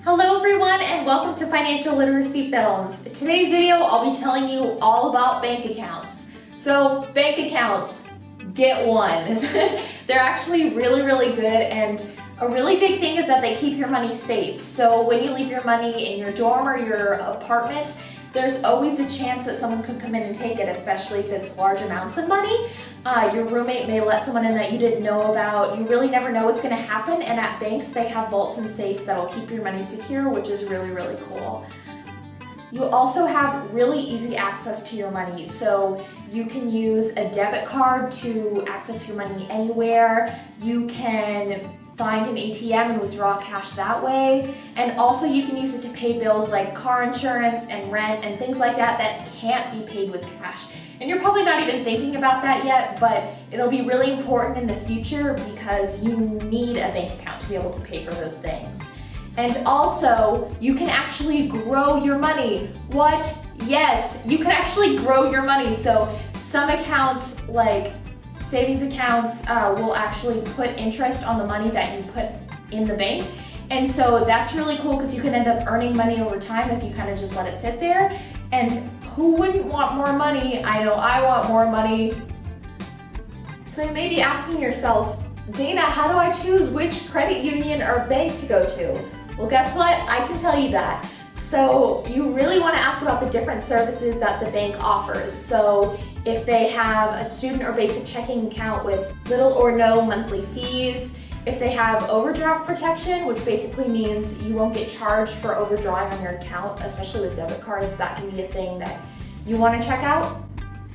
Hello everyone and welcome to Financial Literacy Films. In today's video, I'll be telling you all about bank accounts. So bank accounts, get one. They're actually really good, and a really big thing is that they keep your money safe. So when you leave your money in your dorm or your apartment, there's always a chance that someone could come in and take it, especially if it's large amounts of money. Your roommate may let someone in that you didn't know about. You really never know what's going to happen, and at banks they have vaults and safes that'll keep your money secure, which is really cool. You also have really easy access to your money, so you can use a debit card to access your money anywhere. You can find an ATM and withdraw cash that way, and also you can use it to pay bills like car insurance and rent and things like that that can't be paid with cash. And you're probably not even thinking about that yet, but it'll be really important in the future because you need a bank account to be able to pay for those things. And also, you can actually grow your money. What? Yes, you can actually grow your money. So some accounts, like savings accounts, will actually put interest on the money that you put in the bank. And so that's really cool because you can end up earning money over time if you kind of just let it sit there. And who wouldn't want more money? I know I want more money. So you may be asking yourself, Dana, how do I choose which credit union or bank to go to? Well, guess what? I can tell you that. So you really want to ask about the different services that the bank offers. So if they have a student or basic checking account with little or no monthly fees, if they have overdraft protection, which basically means you won't get charged for overdrawing on your account, especially with debit cards, that can be a thing that you want to check out.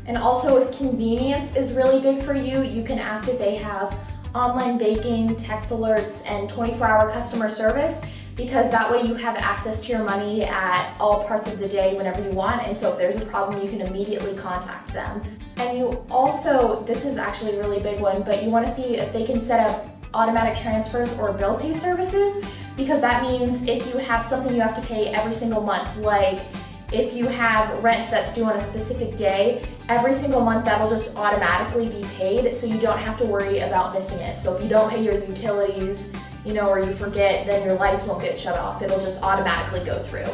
And also if convenience is really big for you, you can ask if they have online banking, text alerts, and 24-hour customer service, because that way you have access to your money at all parts of the day whenever you want, and so if there's a problem you can immediately contact them. And you also, this is actually a really big one, but you want to see if they can set up automatic transfers or bill pay services, because that means if you have something you have to pay every single month, like if you have rent that's due on a specific day, every single month that'll just automatically be paid, so you don't have to worry about missing it. So if you don't pay your utilities, or you forget, then your lights won't get shut off. It'll just automatically go through.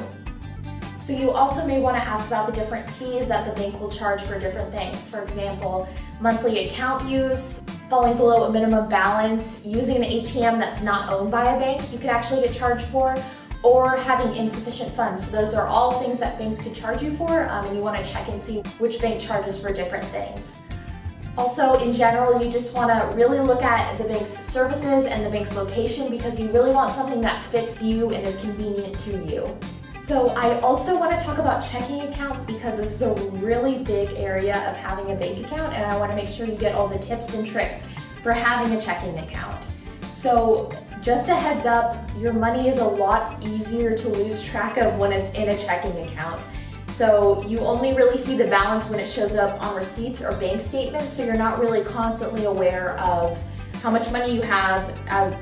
So you also may want to ask about the different fees that the bank will charge for different things. For example, monthly account use, falling below a minimum balance, using an ATM that's not owned by a bank, you could actually get charged for, or having insufficient funds. So those are all things that banks could charge you for, and you want to check and see which bank charges for different things. Also, in general, you just want to really look at the bank's services and the bank's location, because you really want something that fits you and is convenient to you. So I also want to talk about checking accounts, because this is a really big area of having a bank account, and I want to make sure you get all the tips and tricks for having a checking account. So just a heads up, your money is a lot easier to lose track of when it's in a checking account. So you only really see the balance when it shows up on receipts or bank statements, so you're not really constantly aware of how much money you have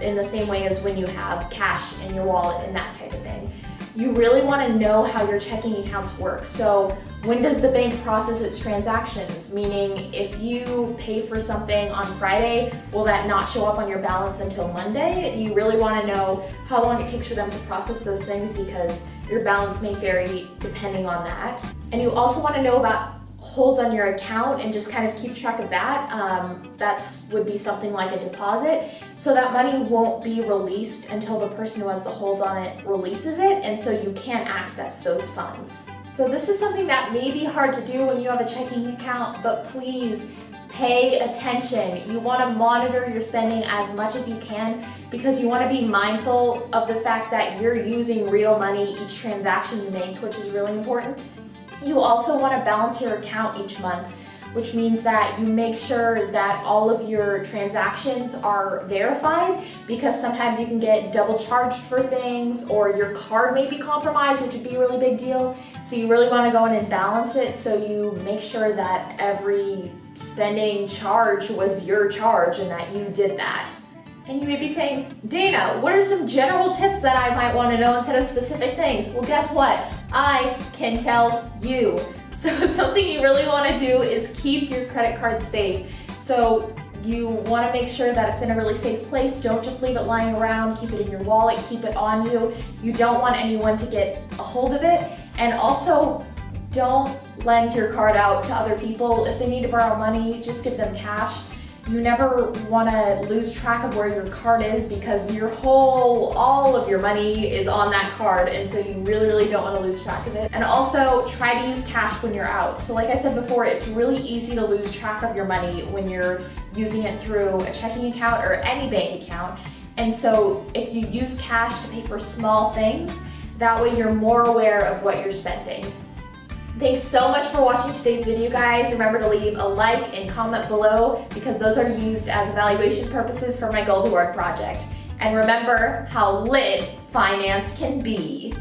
in the same way as when you have cash in your wallet and that type of thing. You really want to know how your checking accounts work. So when does the bank process its transactions? Meaning, if you pay for something on Friday, will that not show up on your balance until Monday? You really want to know how long it takes for them to process those things, because your balance may vary depending on that. And you also want to know about holds on your account and just kind of keep track of that. That would be something like a deposit. So that money won't be released until the person who has the hold on it releases it, and so you can't access those funds. So this is something that may be hard to do when you have a checking account, but please pay attention. You want to monitor your spending as much as you can, because you want to be mindful of the fact that you're using real money each transaction you make, which is really important. You also want to balance your account each month, which means that you make sure that all of your transactions are verified, because sometimes you can get double charged for things, or your card may be compromised, which would be a really big deal. So you really want to go in and balance it, so you make sure that every spending charge was your charge and that you did that. And you may be saying, Dana, what are some general tips that I might want to know instead of specific things? Well, guess what? I can tell you. So something you really want to do is keep your credit card safe. So You want to make sure that it's in a really safe place. Don't just leave it lying around. Keep it in your wallet, keep it on you. You don't want anyone to get a hold of it. And also, don't lend your card out to other people. If they need to borrow money, just give them cash. You never want to lose track of where your card is because all of your money is on that card, and so you really don't want to lose track of it. And also, try to use cash when you're out. So like I said before, it's really easy to lose track of your money when you're using it through a checking account or any bank account. And so if you use cash to pay for small things, that way you're more aware of what you're spending. Thanks so much for watching today's video, guys. Remember to leave a like and comment below because those are used as evaluation purposes for my Gold Award project. And remember how lit finance can be.